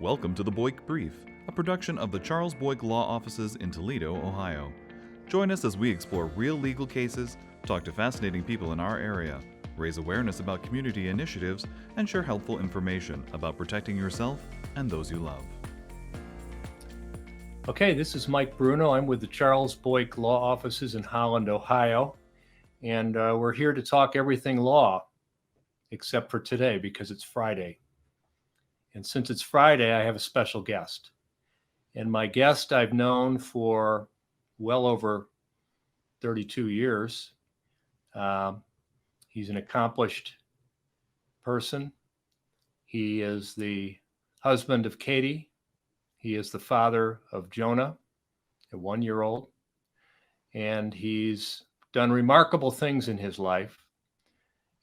Welcome to the Boyk Brief, a production of the Charles Boyk Law Offices in Toledo, Ohio. Join us as we explore real legal cases, talk to fascinating people in our area, raise awareness about community initiatives, and share helpful information about protecting yourself and those you love. Okay, this is Mike Bruno. I'm with the Charles Boyk Law Offices in Holland, Ohio, and we're here to talk everything law, except for today because it's Friday. And since it's Friday, I have a special guest. And my guest I've known for well over 32 years. He's an accomplished person. He is the husband of Katie. He is the father of Jonah, a 1-year-old. And he's done remarkable things in his life.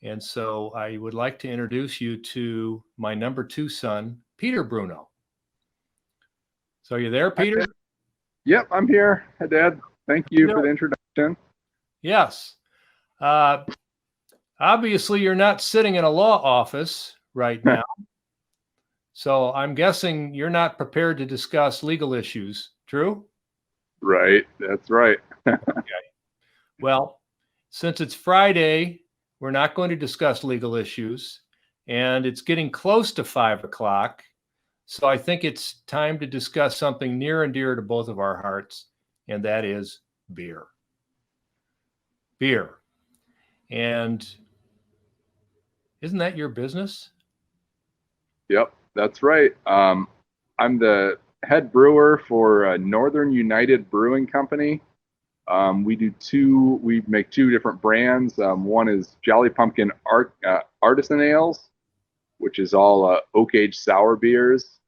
And so I would like to introduce you to my number 2 son, Peter Bruno. So are you there, Peter? Yep, I'm here. Hi, Dad. Thank you for the introduction. Yes. Obviously, you're not sitting in a law office right now. So I'm guessing you're not prepared to discuss legal issues, true? Right, that's right. Okay. Well, since it's Friday, we're not going to discuss legal issues, and it's getting close to 5 o'clock. So I think it's time to discuss something near and dear to both of our hearts, and that is beer. Beer. And isn't that your business? Yep, that's right. I'm the head brewer for Northern United Brewing Company. We make 2 different brands. One is Jolly Pumpkin Artisan Ales, which is all oak aged sour beers.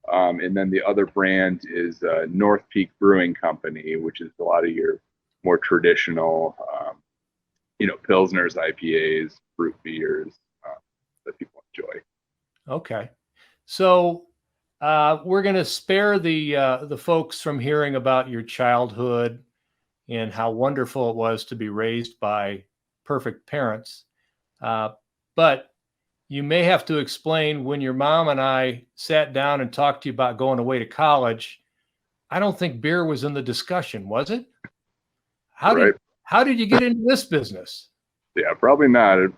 And then the other brand is North Peak Brewing Company, which is a lot of your more traditional, Pilsners, IPAs, fruit beers that people enjoy. Okay. So we're going to spare the folks from hearing about your childhood and how wonderful it was to be raised by perfect parents. But you may have to explain, when your mom and I sat down and talked to you about going away to college, I don't think beer was in the discussion, was it? How did you get into this business? Yeah, probably not. It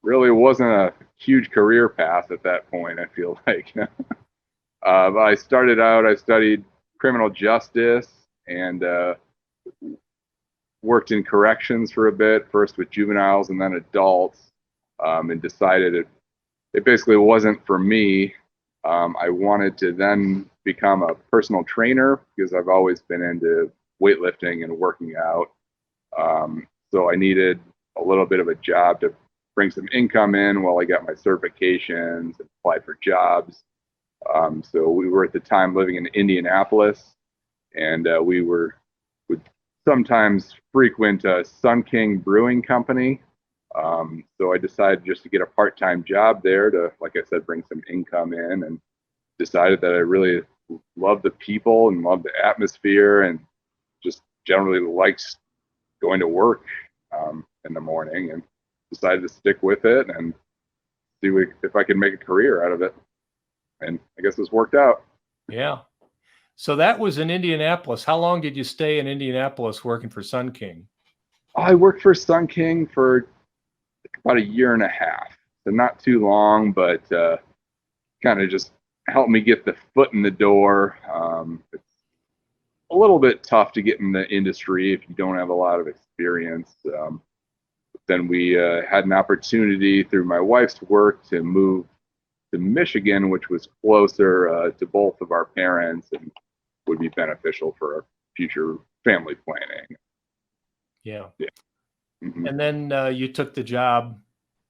really wasn't a huge career path at that point, I feel like. I studied criminal justice and worked in corrections for a bit, first with juveniles and then adults, and decided it basically wasn't for me. I wanted to then become a personal trainer because I've always been into weightlifting and working out. So I needed a little bit of a job to bring some income in while I got my certifications and applied for jobs. So we were at the time living in Indianapolis, and we would sometimes frequent Sun King Brewing Company. So I decided just to get a part-time job there to, like I said, bring some income in, and decided that I really loved the people and loved the atmosphere and just generally liked going to work in the morning, and decided to stick with it and see if I could make a career out of it. And I guess this worked out. Yeah. So that was in Indianapolis. How long did you stay in Indianapolis working for Sun King? I worked for Sun King for about 1.5 years. So not too long, but kind of just helped me get the foot in the door. It's a little bit tough to get in the industry if you don't have a lot of experience. Then we had an opportunity through my wife's work to move to Michigan, which was closer to both of our parents and would be beneficial for our future family planning. Yeah. Mm-hmm. And then you took the job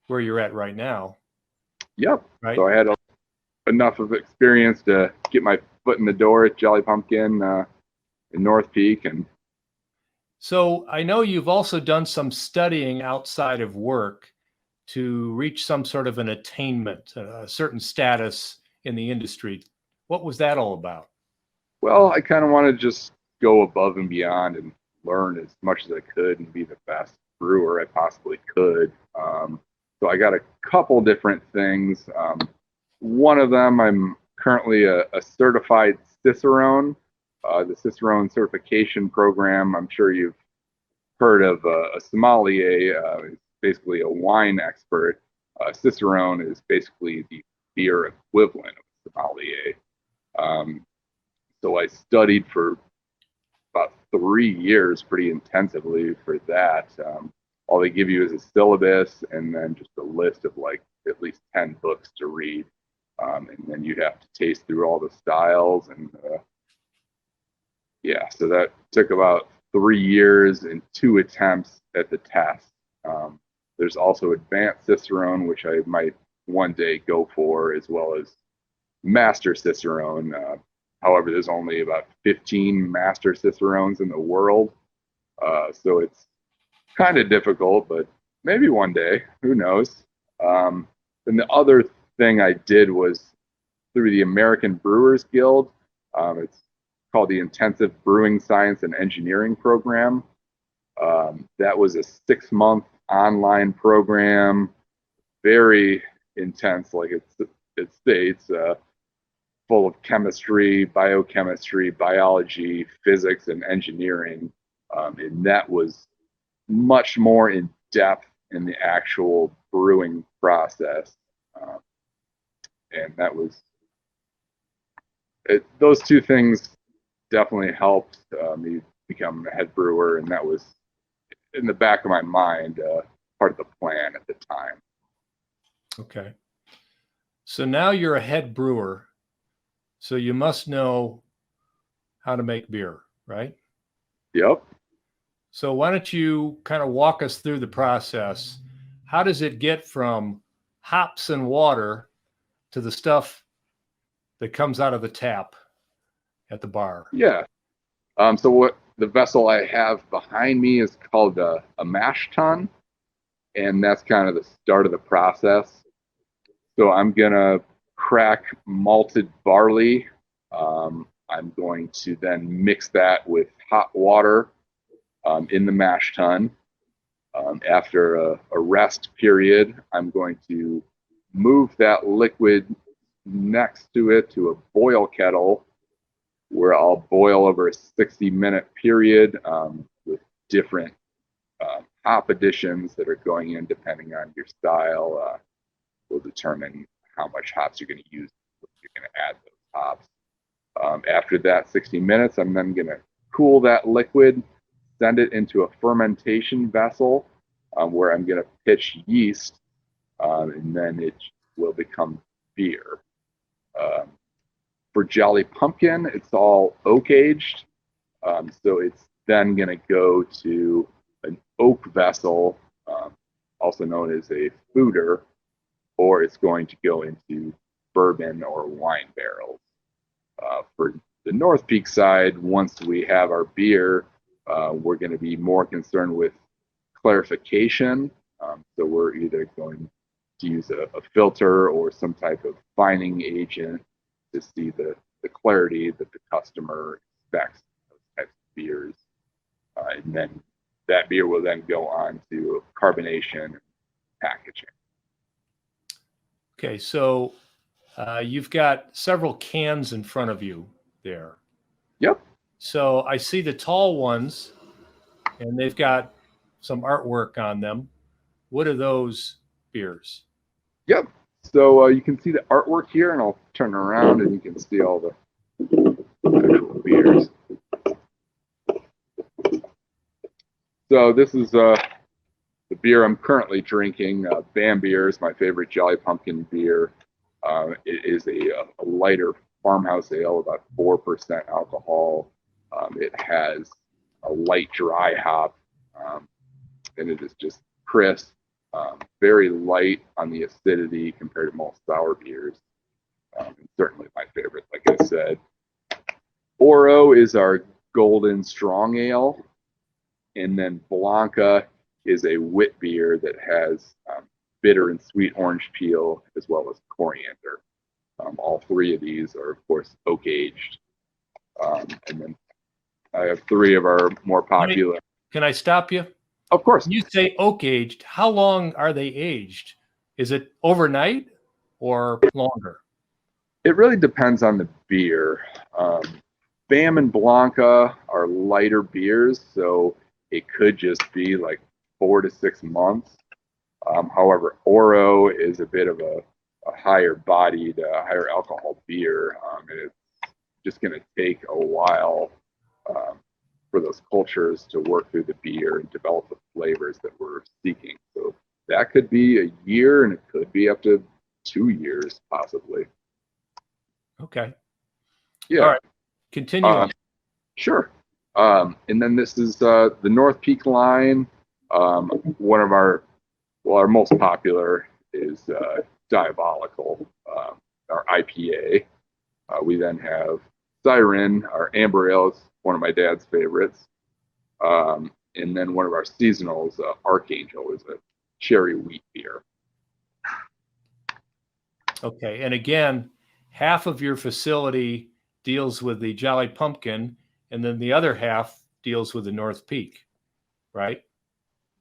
where you're at right now. Yep. Right. So I had enough of experience to get my foot in the door at Jolly Pumpkin in North Peak. And so I know you've also done some studying outside of work to reach some sort of an attainment, a certain status in the industry. What was that all about? Well, I kind of want to just go above and beyond and learn as much as I could and be the best brewer I possibly could. So I got a couple different things. One of them I'm currently a certified Cicerone, the Cicerone certification program. I'm sure you've heard of a sommelier, is basically a wine expert. Cicerone is basically the beer equivalent of a sommelier. So I studied for about 3 years pretty intensively for that. All they give you is a syllabus and then just a list of like at least 10 books to read. And then you'd have to taste through all the styles. And yeah, so that took about 3 years and 2 attempts at the test. There's also advanced Cicerone, which I might one day go for, as well as master Cicerone. However, there's only about 15 master Cicerones in the world. So it's kind of difficult, but maybe one day, who knows? And the other thing I did was through the American Brewers Guild. It's called the Intensive Brewing Science and Engineering Program. That was a 6-month online program, very intense, like it states, full of chemistry, biochemistry, biology, physics, and engineering. And that was much more in depth in the actual brewing process. And that was, those 2 things definitely helped me become a head brewer. And that was in the back of my mind, part of the plan at the time. Okay. So now you're a head brewer. So you must know how to make beer, right? Yep. So why don't you kind of walk us through the process? How does it get from hops and water to the stuff that comes out of the tap at the bar? Yeah. So what the vessel I have behind me is called a mash tun, and that's kind of the start of the process. So I'm gonna crack malted barley. I'm going to then mix that with hot water in the mash tun. After a rest period, I'm going to move that liquid next to it to a boil kettle, where I'll boil over a 60-minute period with different hop additions that are going in depending on your style. Will determine how much hops you're going to use if you're going to add those hops. After that 60 minutes, I'm then going to cool that liquid, send it into a fermentation vessel where I'm going to pitch yeast, and then it will become beer. For Jolly Pumpkin, it's all oak aged. So it's then going to go to an oak vessel, also known as a foeder, or it's going to go into bourbon or wine barrels. For the North Peak side, once we have our beer, we're going to be more concerned with clarification. So we're either going to use a filter or some type of fining agent to see the clarity that the customer expects those types of beers. And then that beer will then go on to carbonation and packaging. Okay, so you've got several cans in front of you there. Yep. So I see the tall ones, and they've got some artwork on them. What are those beers? Yep. So you can see the artwork here, and I'll turn around and you can see all the actual beers. So this is the beer I'm currently drinking. Bam Beer is my favorite Jolly Pumpkin beer. It is a lighter farmhouse ale, about 4% alcohol. It has a light dry hop, and it is just crisp, very light on the acidity compared to most sour beers. And certainly my favorite, like I said. Oro is our golden strong ale, and then Blanca is a wit beer that has bitter and sweet orange peel as well as coriander. All 3 of these are, of course, oak aged. And then I have 3 of our more popular. Can I stop you? Of course. When you say oak aged, how long are they aged? Is it overnight or longer? It really depends on the beer. Bam and Blanca are lighter beers, so it could just be like 4 to 6 months. However, Oro is a bit of a higher bodied, higher alcohol beer, and it's just going to take a while for those cultures to work through the beer and develop the flavors that we're seeking. So that could be a year, and it could be up to 2 years, possibly. Okay. Yeah. All right. Continue on. Sure. And then this is the North Peak line. One of our most popular is Diabolical, our IPA. We then have Siren, our amber ale, is one of my dad's favorites. And then one of our seasonals, Archangel, is a cherry wheat beer. Okay. And again, half of your facility deals with the Jolly Pumpkin, and then the other half deals with the North Peak, right?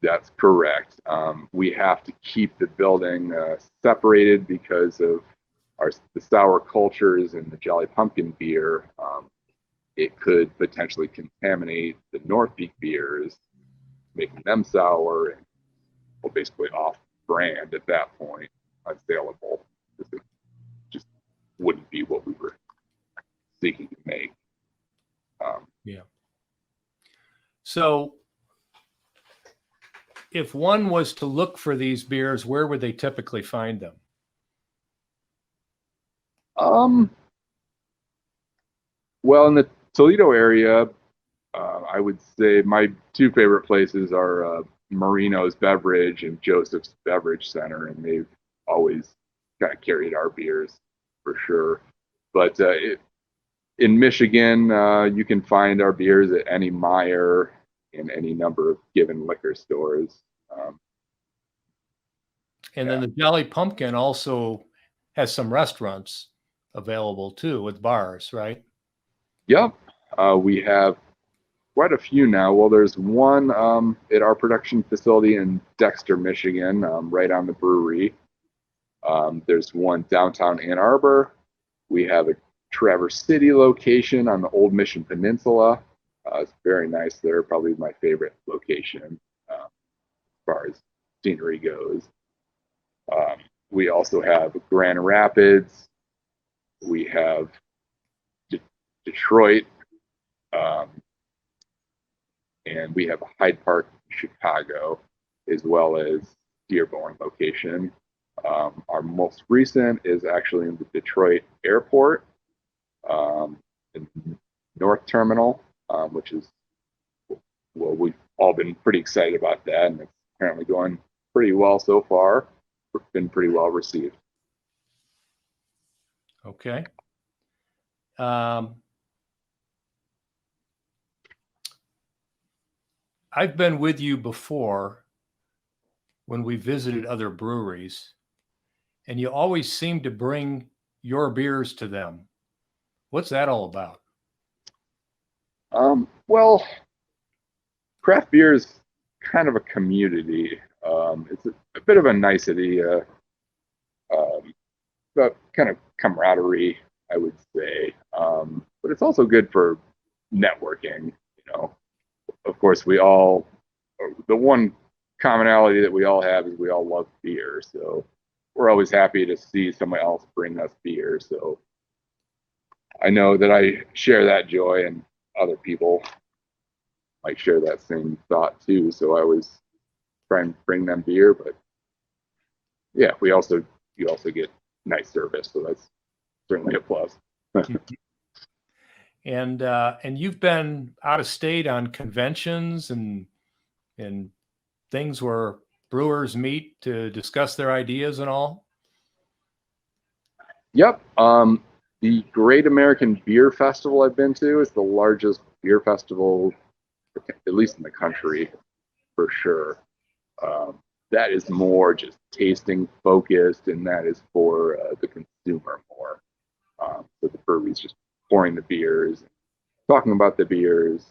That's correct. We have to keep the building separated because of the sour cultures and the Jolly Pumpkin beer. It could potentially contaminate the North Peak beers, making them sour and basically off brand at that point, unsaleable. It just wouldn't be what we were seeking to make. Yeah. So if one was to look for these beers, where would they typically find them? Well, in the Toledo area, I would say my two favorite places are Marino's Beverage and Joseph's Beverage Center, and they've always kind of carried our beers for sure. But in Michigan, you can find our beers at any Meyer in any number of given liquor stores. And then the Jolly Pumpkin also has some restaurants available too with bars, right? Yep. We have quite a few now. Well, there's one at our production facility in Dexter, Michigan, right on the brewery. There's one downtown Ann Arbor. We have a Traverse City location on the Old Mission Peninsula. It's very nice there, probably my favorite location as far as scenery goes. We also have Grand Rapids. We have Detroit. And we have Hyde Park, Chicago, as well as Dearborn location. Our most recent is actually in the Detroit airport, in North Terminal, which is, well, we've all been pretty excited about that, and it's apparently going pretty well so far. It's been pretty well received. Okay. I've been with you before when we visited other breweries, and you always seem to bring your beers to them. What's that all about? Well, craft beer is kind of a community. It's a bit of a nicety, but kind of camaraderie, I would say. But it's also good for networking, you know. Of course, the one commonality that we all have is we all love beer. So we're always happy to see someone else bring us beer. So I know that I share that joy, and other people might share that same thought too. So I always try and bring them beer. But yeah, you also get nice service. So that's certainly a plus. And you've been out of state on conventions and things where brewers meet to discuss their ideas and all. Yep. The Great American Beer Festival I've been to is the largest beer festival, at least in the country, for sure. That is more just tasting focused, and that is for the consumer more. So the breweries just pouring the beers, talking about the beers.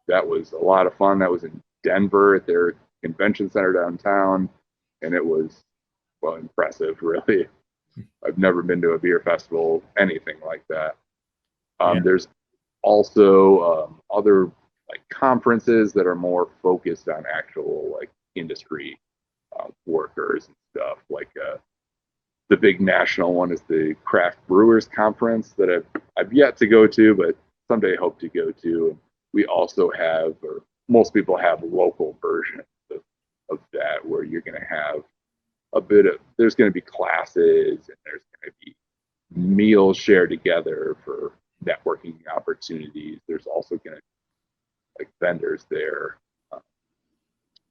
That was a lot of fun. That was in Denver at their convention center downtown, and it was, well, impressive, really. I've never been to a beer festival, anything like that. Yeah. There's also other like conferences that are more focused on actual like industry workers and stuff. Like the big national one is the Craft Brewers Conference that I've yet to go to, but someday hope to go to. We also have, or most people have, local versions of that where you're going to have there's going to be classes and there's going to be meals shared together for networking opportunities. There's also going to be like vendors there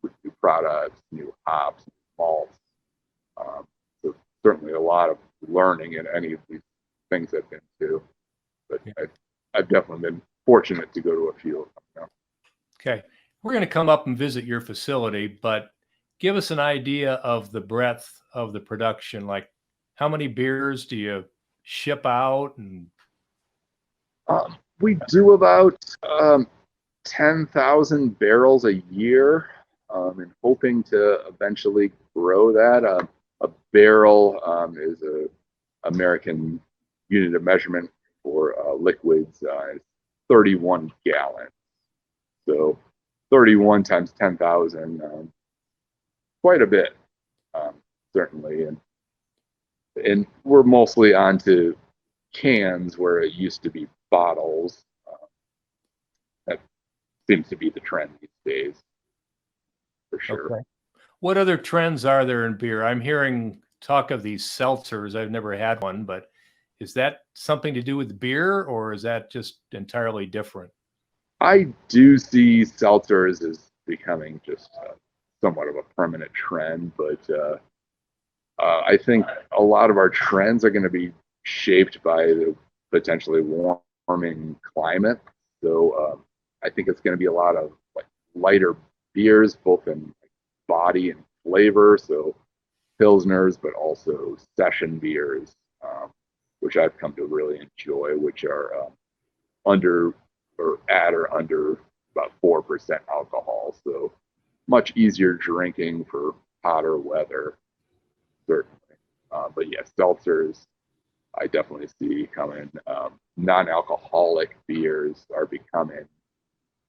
with new products, new hops, malts. So certainly a lot of learning in any of these things I've been to. But I've definitely been fortunate to go to a few of them. Okay. We're going to come up and visit your facility, but give us an idea of the breadth of the production. Like, how many beers do you ship out? And we do about 10,000 barrels a year, and hoping to eventually grow that. A barrel is a American unit of measurement for liquids. It's 31 gallons. So 31 times 10,000, quite a bit, certainly. And we're mostly onto cans where it used to be bottles. That seems to be the trend these days, for sure. okay. What other trends are there in beer? I'm hearing talk of these seltzers. I've never had one, but is that something to do with beer, or is that just entirely different? I do see seltzers as becoming just somewhat of a permanent trend, but I think a lot of our trends are going to be shaped by the potentially warming climate. So I think it's going to be a lot of like lighter beers, both in body and flavor. So pilsners, but also session beers, which I've come to really enjoy, which are under or at or under about 4% alcohol. So much easier drinking for hotter weather, certainly. But yeah, seltzers, I definitely see coming. Non-alcoholic beers are becoming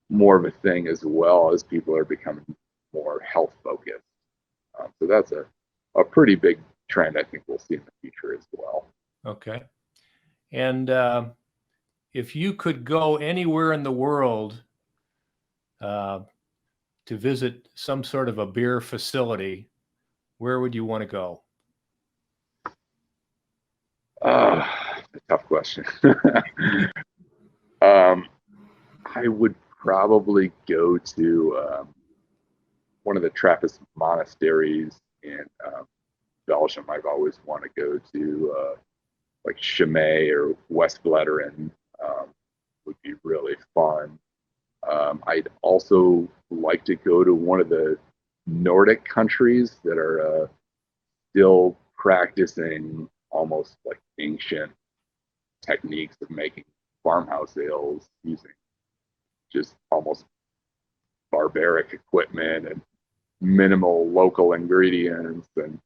more of a thing as well as people are becoming more health focused. So that's a pretty big trend I think we'll see in the future as well. Okay. And if you could go anywhere in the world to visit some sort of a beer facility, where would you want to go? A tough question. I would probably go to one of the Trappist monasteries in Belgium. I've always wanted to go to like Chimay or West Bleteren. Would be really fun. I'd also like to go to one of the Nordic countries that are still practicing almost like ancient techniques of making farmhouse ales using just almost barbaric equipment and minimal local ingredients, and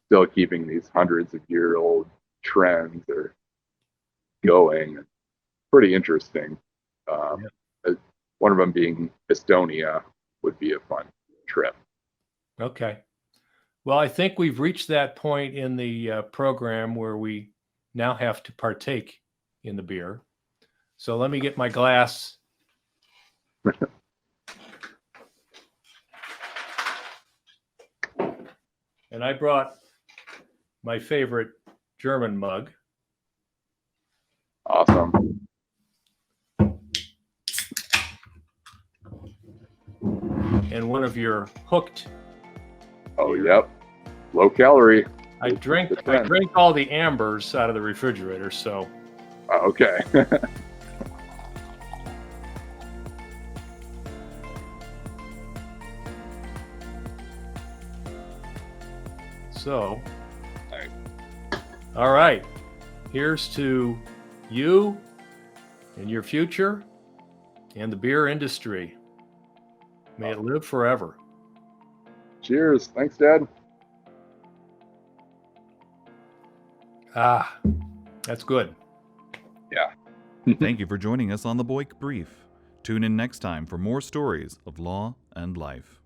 still keeping these hundreds of year old trends are going. Pretty interesting. One of them being Estonia would be a fun trip. Okay. Well, I think we've reached that point in the program where we now have to partake in the beer. So let me get my glass. And I brought my favorite German mug. Awesome. And one of your hooked. Oh, yep. Low calorie. I drink all the ambers out of the refrigerator, so. Okay. So, all right. Here's to you and your future and the beer industry. May it live forever. Cheers. Thanks, Dad. Ah, that's good. Yeah. Thank you for joining us on the Boyk Brief. Tune in next time for more stories of law and life.